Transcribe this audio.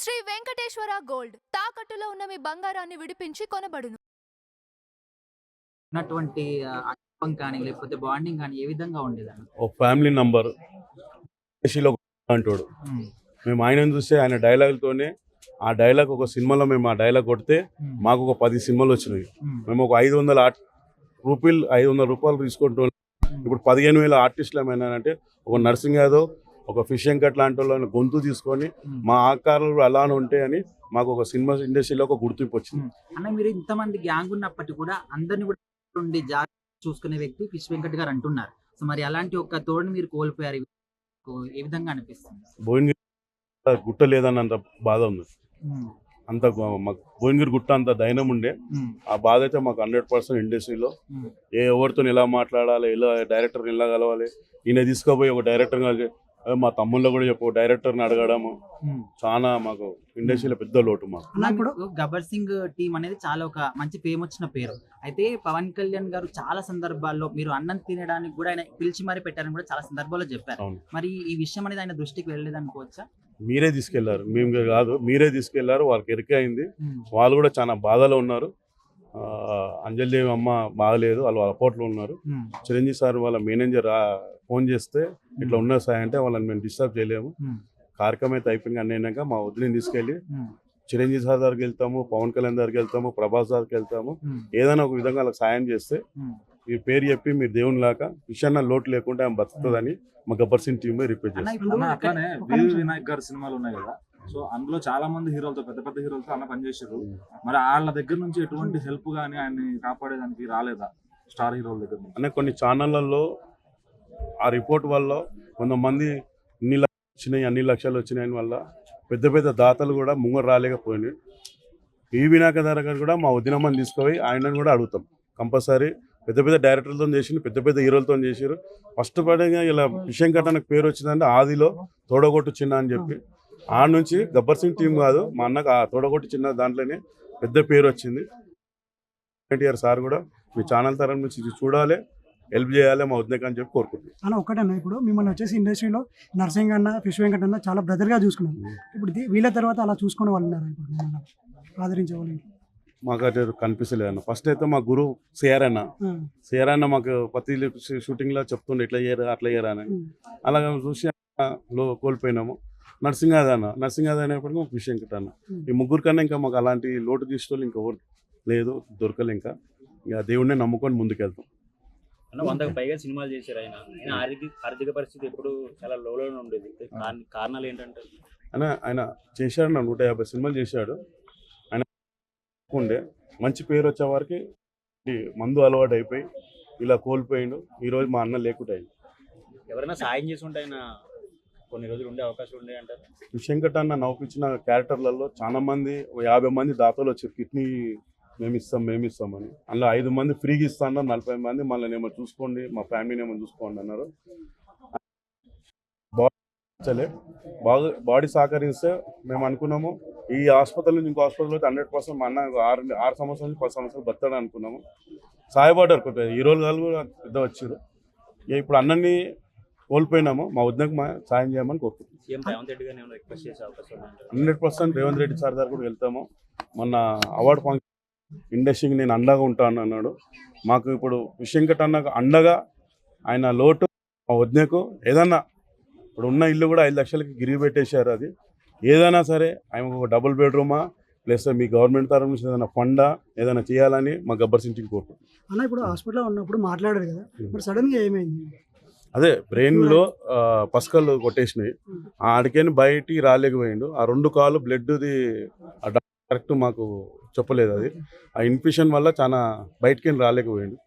Shri Venkateswara gold తాకట్టులో ఉన్న మీ బంగారాన్ని విడిపించి కొనబడును. ఉన్నటువంటి అనుభవం కానీ లేకపోతే బాండింగ్ కానీ ఏ విధంగా ఉండేదండి? ఒక ఫ్యామిలీ నంబర్ ఏసీలో అంటాడు. మేము ఆయనను చూస్తే ఆయన డైలాగులతోనే ఆ డైలాగ్ ఒక సినిమాలో మేము ఆ డైలాగ్ కొడితే మాకు ఒక 10 సినిమాలు వచ్చినాయి. మేము ఒక 500 రూపాయలు తీసుకుంటాం. ఇప్పుడు 15,000 ఆర్టిస్టులు ఏమైనా ఒక నర్సింగ్ యాదవ్, ఒక ఫిష్ వెంకట్ లాంటి వాళ్ళని గొంతు తీసుకొని మా ఆకారాలు అలానే ఉంటాయని మాకు ఒక సినిమా ఇండస్ట్రీలో ఒక గుర్తింపు వచ్చింది. అన్న, మీరు ఇంతమంది గ్యాంగ్ ఉన్నప్పటికీ కూడా అందరిని కూడా ఉండి జాగ్రత్త చూసుకునే వ్యక్తి ఫిష్ వెంకట్ గారు అంటున్నారు. సో మరి అలాంటి ఒక తోడుని మీరు కోల్పోయారు, ఏ విధంగా అనిపిస్తుంది? భువనగిరి గుట్ట లేదన్నంత బాధ ఉంది. అంత మాకు భువనగిరి గుట్ట అంత దైనం ఉండే ఆ బాధ అయితే మాకు 100% ఇండస్ట్రీలో ఎవరితో ఎలా మాట్లాడాలి, ఎలా డైరెక్టర్ని ఎలా కలవాలి, ఈయన తీసుకోపోయి ఒక డైరెక్టర్ మా తమ్ముళ్ళ కూడా చెప్పు డైరెక్టర్ని అడగడము చాలా మాకు ఇండస్ట్రీలో పెద్ద లోటు. మాకు ఇప్పుడు గబ్బర్ సింగ్ టీం అనేది చాలా ఒక మంచి ఫేమ్ వచ్చిన పేరు. అయితే పవన్ కళ్యాణ్ గారు చాలా సందర్భాల్లో మీరు అన్నం తినడానికి కూడా ఆయన పిలిచి మరీ పెట్టారని కూడా చాలా సందర్భాల్లో చెప్పారు. మరి ఈ విషయం అనేది ఆయన దృష్టికి వెళ్ళలేదు అనుకోవచ్చా? మీరే తీసుకెళ్లారు, మేము కాదు, మీరే తీసుకెళ్లారు. వాళ్ళకి ఎరిక అయింది, వాళ్ళు కూడా చాలా బాధలో ఉన్నారు. అంజలిదేవి అమ్మ బాగలేదు, వాళ్ళు అపోట్లో ఉన్నారు. చిరంజీవి సార్ వాళ్ళ మేనేజర్ ఫోన్ చేస్తే ఇట్లా ఉన్న సార్ అంటే వాళ్ళని మేము డిస్టర్బ్ చేయలేము, కార్యక్రమం అయితే అయిపోయింది అన్నయ్యాక మా వదిలిని తీసుకెళ్ళి చిరంజీవి సార్ దగ్గరికి వెళ్తాము, పవన్ కళ్యాణ్ దగ్గరికి వెళ్తాము, ప్రభాస్ దగ్గరికి వెళ్తాము. ఏదైనా ఒక విధంగా వాళ్ళకి సాయం చేస్తే మీ పేరు చెప్పి మీరు దేవుని లాగా విషయాన్న లోటు లేకుండా ఆమె బతుకుతుందని మా గబ్బర్ సింగ్ టీమ్ రిపీట్ చేస్తాం. అట్లానే వీరు వినాయక్ గారి సినిమాలు ఉన్నాయి కదా, సో అందులో చాలా మంది హీరోలతో పెద్ద పెద్ద హీరోలతో అన్న పనిచేసారు. మరి వాళ్ళ దగ్గర నుంచి ఎటువంటి హెల్ప్ కానీ ఆయన్ని కాపాడేదానికి రాలేదా స్టార్ హీరోల దగ్గర నుంచి? అనే కొన్ని ఛానళ్లలో ఆ రిపోర్ట్ వల్ల కొంతమంది ఇన్ని లక్షలు వచ్చినాయి, అన్ని లక్షలు వచ్చినాయని వల్ల పెద్ద పెద్ద దాతలు కూడా ముంగరు రాలేకపోయినాయి. ఈ వినాయక గారు కూడా మా వదినమ్మని తీసుకుపోయి ఆయనను కూడా అడుగుతాం. కంపల్సరీ పెద్ద పెద్ద డైరెక్టర్లతో చేసి పెద్ద పెద్ద హీరోలతో చేసారు. ఫస్ట్ పడంగా ఇలా విషయం కట్టడానికి పేరు వచ్చిందంటే ఆదిలో తోడగొట్టు చిన్న అని చెప్పి ఆ నుంచి గబ్బర్ సింగ్ టీం కాదు మా అన్నకు ఆ తోడగొట్టు చిన్న దాంట్లోనే పెద్ద పేరు వచ్చింది. ఎన్టీఆర్ సార్ కూడా మీ ఛానల్ తరం నుంచి చూడాలి, హెల్ప్ చేయాలి మా వదినకు అని చెప్పి కోరుకుంటున్నాను. అన్న ఒక్కటన్నా, ఇప్పుడు మిమ్మల్ని వచ్చేసి ఇండస్ట్రీలో నర్సింగ్ అన్న, ఫిష్ వెంకట్ అన్న చాలా బ్రదర్గా చూసుకున్నాను. ఇప్పుడు వీళ్ళ తర్వాత అలా చూసుకునే వాళ్ళు ఉన్నారు, ఇప్పుడు మిమ్మల్ని ఆదరించే వాళ్ళు మాకు అటు కనిపిస్తలేదు అన్న. ఫస్ట్ అయితే మా గురువు సిఆర్ అన్న మాకు ప్రతి షూటింగ్లో చెప్తుండే ఇట్లా చేయరా అట్లా చేయరా అని. అలాగే చూసి కోల్పోయినాము. నర్సింగ్ యాదవ్ అనేప్పటికీ మాకు ఫిష్ వెంకట్ అన్న. ఈ ముగ్గురు కన్నా ఇంకా మాకు అలాంటి లోటు తీసుకోవాలి ఇంకెవరు లేదు, దొరకలే. ఇంకా దేవుడిని నమ్ముకొని ముందుకెళ్తాం. 100కు పైగా సినిమాలు చేశారు ఆయన. ఆర్థిక పరిస్థితి ఎప్పుడు చాలా లోలోనే ఉండేది. కారణాలు ఏంటంటే ఆయన చేశాడు 150 సినిమాలు చేశాడు. ఆయన ఉండే మంచి పేరు వచ్చే వారికి మందు అలవాటు అయిపోయి ఇలా కోల్పోయిండు. ఈరోజు మా అన్న లేకుండా అయింది. ఎవరైనా సాయం చేసి ఉంటే ఆయన కొన్ని రోజులు ఉండే అవకాశం ఉండే అంటారు. ఫిష్ వెంకట్ అన్న నవ్వుపించిన క్యారెక్టర్లలో చాలా మంది 50 మంది దాతలు వచ్చారు. కిడ్నీ మేమిస్తామని. అందులో 5 మంది ఫ్రీగా ఇస్తాను, 40 మంది మళ్ళీ ఏమో చూసుకోండి, మా ఫ్యామిలీని ఏమో చూసుకోండి అన్నారు. బాడీ సహకరిస్తే మేము అనుకున్నాము ఈ హాస్పిటల్ నుంచి ఇంకో హాస్పిటల్ అయితే 100% మా అన్న 6 సంవత్సరాల నుంచి 10 సంవత్సరాలు బతాడు అనుకున్నాము. సాయపడ్డారు కొద్దిగా హీరోలు వాళ్ళు కూడా పెద్ద వచ్చారు. ఇప్పుడు అన్నని కోల్పోయినాము, మా వద్దకు సాయం చేయమని కోరుకుంటున్నాం. 100% రేవంత్ రెడ్డి సార్ దగ్గర కూడా వెళ్తాము. మొన్న అవార్డు ఫంక్షన్ ఇండస్ట్రీకి నేను అండగా ఉంటాను అన్నాడు. మాకు ఇప్పుడు ఫిష్ వెంకట్ అన్నకు అండగా ఆయన లోటు మా వద్దకు ఏదన్నా ఇప్పుడు ఉన్న ఇల్లు కూడా 5 లక్షలకి గిరిగి పెట్టేశారు. అది ఏదైనా సరే ఆయనకు ఒక డబుల్ బెడ్రూమా ప్లస్ మీ గవర్నమెంట్ తరఫు నుంచి ఏదైనా ఫండా ఏదైనా చేయాలని మా గబ్బర్ సింగ్ టీం కోరుకుంటున్నాం. అన్న ఇప్పుడు హాస్పిటల్లో ఉన్నప్పుడు మాట్లాడారు కదా, ఇప్పుడు సడన్గా ఏమైంది? అదే బ్రెయిన్లో పసకలు కొట్టేసినాయి, ఆడికేని బయటికి రాలేకపోయిండు. ఆ 2 కాళ్ళు బ్లడ్ది కరెక్ట్ మాకు చెప్పలేదు. అది ఆ ఇన్ఫెక్షన్ వల్ల చాలా బయటికి రాలేకపోయిండు.